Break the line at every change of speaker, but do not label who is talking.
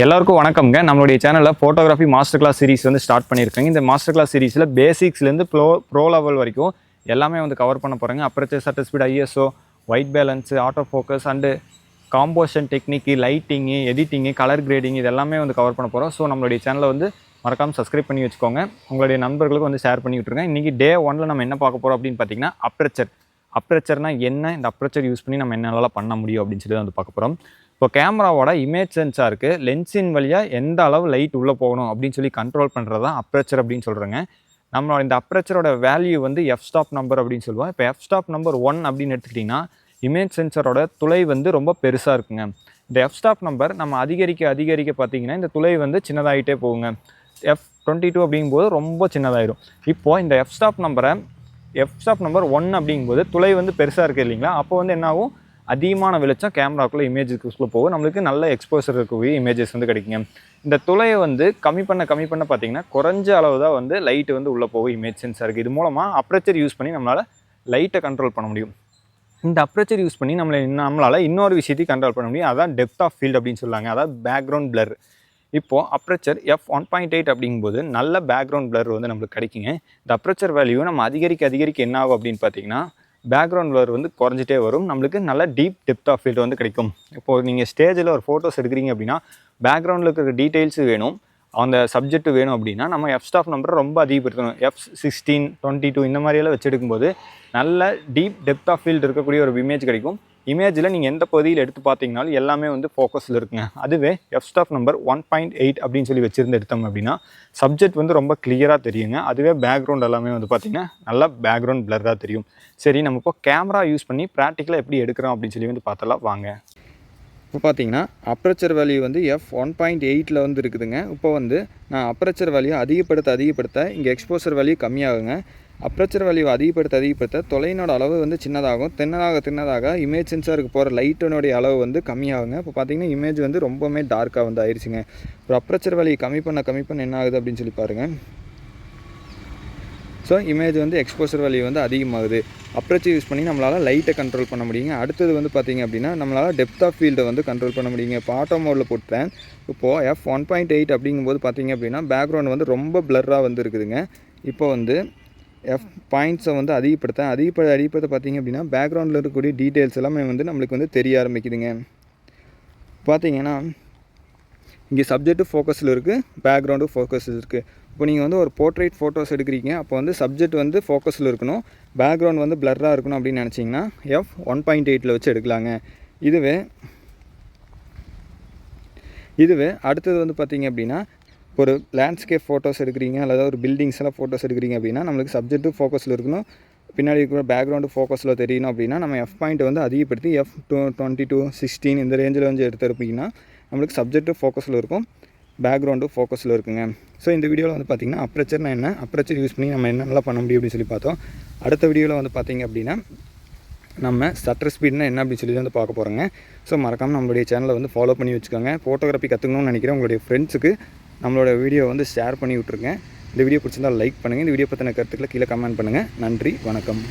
எல்லாருக்கும் வணக்கம்ங்க. நம்மளுடைய சேனலில் ஃபோட்டோகிராஃபி மாஸ்டர் கிளாஸ் சீரிஸ் வந்து ஸ்டார்ட் பண்ணியிருக்கேங்க. இந்த மாஸ்டர் கிளாஸ் சீரிஸில் பேசிக்ஸ்லேருந்து ப்ரோ லெவல் வரைக்கும் எல்லாமே வந்து கவர் பண்ண போகிறேங்க. Aperture, shutter speed, ISO, white balance, autofocus and composition technique, lighting, editing, colour grading இது எல்லாமே வந்து கவர் பண்ண போகிறோம். ஸோ நம்மளுடைய சேனலை வந்து மறக்காமல் சப்ஸ்கிரைப் பண்ணி வச்சுக்கோங்க. உங்களுடைய நண்பர்களுக்கு வந்து ஷேர் பண்ணி விட்ருங்க. இன்றைக்கி டே 1 நம்ம என்ன பார்க்க போகிறோம் அப்படின்னு பார்த்தீங்கன்னா அப்பர்ச்சர்னா என்ன, இந்த அப்பர்ச்சர் யூஸ் பண்ணி நம்ம என்னெல்லாம் பண்ண முடியும் அப்படின்னு சொல்லி வந்து பார்க்க போகிறோம். இப்போ கேமராவோட இமேஜ் சென்சாருக்கு லென்ஸின் வழியாக எந்த அளவு லைட் உள்ளே போகணும் அப்படின்னு சொல்லி கண்ட்ரோல் பண்ணுறது தான் அப்பர்ச்சர் அப்படின்னு சொல்கிறேங்க. நம்மளோட இந்த அப்பர்ச்சரோட வேல்யூ வந்து எஃப் ஸ்டாப் நம்பர் அப்படின்னு சொல்லுவோம். இப்போ எஃப் ஸ்டாப் நம்பர் 1 அப்படின்னு எடுத்துக்கிட்டிங்கன்னா இமேஜ் சென்சரோட துளை வந்து ரொம்ப பெருசாக இருக்குங்க. இந்த எஃப் ஸ்டாப் நம்பர் நம்ம அதிகரிக்க பார்த்தீங்கன்னா இந்த துளை வந்து சின்னதாகிட்டே போகுங்க. F22 அப்படிங்கும்போது ரொம்ப சின்னதாயிரும். இப்போது இந்த எஃப் ஸ்டாப் நம்பர் 1 அப்படிங்கும்போது துளை வந்து பெருசாக இருக்குது இல்லைங்களா? அப்போ வந்து என்னாகும், அதிகமான வெளிச்சம் கேமராக்குள்ளே இமேஜுக்குள்ளே போகும். நம்மளுக்கு நல்ல எக்ஸ்போசர் இருக்கக்கூடிய இமேஜஸ் வந்து கிடைக்குங்க. இந்த துளையை வந்து கம்மி பண்ண பார்த்தீங்கன்னா குறைஞ்ச அளவு தான் வந்து லைட்டு வந்து உள்ளே போகும் இமேஜ் சென்சாருக்கு. இது மூலமாக அப்பர்ச்சர் யூஸ் பண்ணி நம்மளால் லைட்டை கண்ட்ரோல் பண்ண முடியும். இந்த அப்பர்ச்சர் யூஸ் பண்ணி நம்மளால் இன்னொரு விஷயத்தையும் கண்ட்ரோல் பண்ண முடியும். அதான் டெப்த் ஆஃப் ஃபீல்டு அப்படின்னு சொல்லுவாங்க. அதாவது பேக்ரவுண்ட் பிளர். இப்போது அப்பர்ச்சர் F1.8 அப்படிங்கும்போது நல்ல பேக்ரவுண்ட் பிளர் வந்து நம்மளுக்கு கிடைக்குங்க. இந்த அப்பர்ச்சர் வேல்யூ நம்ம அதிகரிக்க என்ன ஆகும் அப்படின்னு பார்த்தீங்கன்னா பேக்ரவுண்ட் பிளர் வந்து குறைஞ்சிட்டே வரும். நம்மளுக்கு நல்ல டெப்த் ஆஃப் ஃபீல்டு வந்து கிடைக்கும். இப்போது நீங்கள் ஸ்டேஜில் ஒரு ஃபோட்டோஸ் எடுக்கிறீங்க அப்படின்னா பேக்ரவுண்டில் இருக்கிற டீட்டெயில்ஸ் வேணும், அந்த சப்ஜெக்ட் வேணும் அப்படின்னா நம்ம எஃப் ஸ்டாப் நம்பரை ரொம்ப அதிகப்படுத்தணும். F16, 22 இந்த மாதிரியெல்லாம் வச்சு எடுக்கும்போது நல்ல டெப்த் ஆஃப் ஃபீல்டு இருக்கக்கூடிய ஒரு இமேஜ் கிடைக்கும். இமேஜில் நீங்கள் எந்த பகுதியில் எடுத்து பார்த்தீங்கனாலும் எல்லாமே வந்து ஃபோக்கஸில் இருக்குங்க. அதுவே எஃப் ஸ்டாப் நம்பர் 1.8 அப்படின்னு சொல்லி வச்சுருந்து எடுத்தோம் அப்படின்னா சப்ஜெக்ட் வந்து ரொம்ப கிளியராக தெரியுங்க. அதுவே பேக்ரவுண்ட் எல்லாமே வந்து பார்த்திங்கன்னா நல்லா பேக்ரவுண்ட் பிளராக தெரியும். சரி, நம்ம இப்போ கேமரா யூஸ் பண்ணி ப்ராக்டிக்கலாக எப்படி எடுக்கிறோம் அப்படின்னு சொல்லி வந்து பார்த்தலாம் வாங்க. இப்போ பார்த்தீங்கன்னா அப்பர்ச்சர் வேல்யூ வந்து F1.8 வந்து இருக்குதுங்க. இப்போ வந்து நான் அப்பர்ச்சர் வேல்யூ அதிகப்படுத்த இங்கே எக்ஸ்போசர் வேல்யூ கம்மியாகுங்க. அப்பர்ச்சர் வேல்யூ அதிகப்படுத்த தொலைனோட அளவு வந்து சின்னதாக இமேஜ் சென்சாருக்கு போகிற லைட்டினுடைய அளவு வந்து கம்மியாகுங்க. இப்போ பார்த்தீங்கன்னா இமேஜ் வந்து ரொம்பவுமே டார்க்காக வந்து ஆயிடுச்சுங்க. இப்போ அப்பர்ச்சர் வேல்யூ கம்மி பண்ண என்ன ஆகுது அப்படின்னு சொல்லி பாருங்கள். ஸோ இமேஜ் வந்து எக்ஸ்போசர் வேல்யூ வந்து அதிகமாகுது. அப்பர்ச்சர் யூஸ் பண்ணி நம்மளால் லைட்டை கண்ட்ரோல் பண்ண முடியுங்க. அடுத்தது வந்து பார்த்திங்க அப்படின்னா நம்மளால் டெப்த் ஆஃப் ஃபீல்டை வந்து கண்ட்ரோல் பண்ண முடியுங்க. இப்போ ஆட்டோ மோடில் போட்டேன். இப்போது F1.8 அப்படிங்கும்போது பார்த்திங்க அப்படின்னா பேக்ரவுண்ட் வந்து ரொம்ப பிளர்ராக வந்து இருக்குதுங்க. இப்போ வந்து பாயிண்ட்ஸை வந்து அதிகப்படுத்த பார்த்திங்க அப்படின்னா பேக்ரவுண்டில் இருக்கக்கூடிய டீட்டெயில்ஸ் எல்லாமே வந்து நம்மளுக்கு வந்து தெரிய ஆரம்பிக்குதுங்க. பார்த்திங்கன்னா இங்கே சப்ஜெக்ட்டு ஃபோக்கஸில் இருக்குது, பேக்ரவுண்டு ஃபோக்கஸில் இருக்குது. இப்போ நீங்கள் வந்து ஒரு போர்ட்ரேட் ஃபோட்டோஸ் எடுக்கிறீங்க, அப்போ வந்து சப்ஜெக்ட் வந்து ஃபோக்கஸில் இருக்கணும், பேக்ரவுண்ட் வந்து பிளர்ராக இருக்கணும் அப்படின்னு நினச்சிங்கன்னா F1.8 வச்சு எடுக்கலாங்க. இதுவே அடுத்தது வந்து பார்த்திங்க அப்படின்னா ஒரு லேண்ட்ஸ்கேப் ஃபோட்டோஸ் எடுக்கிறீங்க அல்லது ஒரு பில்டிங்ஸ் எல்லாம் ஃபோட்டோஸ் எடுக்கிறீங்க அப்படின்னா நம்மளுக்கு சப்ஜெக்ட்டு ஃபோக்கஸில் இருக்கணும், பின்னாடி இருக்கிற பேக்ரவுண்டு ஃபோக்கஸில் தெரியணும் அப்படின்னா நம்ம F பாயிண்ட்டை வந்து அதிகப்படுத்தி F22, 16 இந்த ரேஞ்சில் வந்து எடுத்துருப்பீங்கன்னா நம்மளுக்கு சப்ஜெக்ட்டு ஃபோக்கஸில் இருக்கும், பேக்ரவுண்டு ஃபோக்கஸில் இருக்குங்க. ஸோ இந்த வீடியோவில் வந்து பார்த்திங்கன்னா அப்பர்ச்சர்னா என்ன, அப்பர்ச்சர் யூஸ் பண்ணி நம்ம என்னென்னலாம் பண்ண முடியும் அப்படின்னு சொல்லி பார்த்தோம். அடுத்த வீடியோவில் வந்து பார்த்திங்க அப்படின்னா நம்ம ஷட்டர் ஸ்பீட்னா என்ன அப்படின்னு சொல்லி வந்து பார்க்க போகிறோங்க. ஸோ மறக்காமல் நம்மளுடைய சேனலை வந்து ஃபாலோ பண்ணி வச்சுக்கோங்க. ஃபோட்டோகிராஃபி கற்றுக்கணும்னு நினைக்கிறேன் உங்களுடைய ஃப்ரெண்ட்ஸுக்கு நம்மளோட வீடியோ வந்து ஷேர் பண்ணி விட்ருங்க. இந்த வீடியோ பிடிச்சிருந்தால் லைக் பண்ணுங்கள். இந்த வீடியோ பற்றின கருத்துக்களை கீழே கமெண்ட் பண்ணுங்கள். நன்றி, வணக்கம்.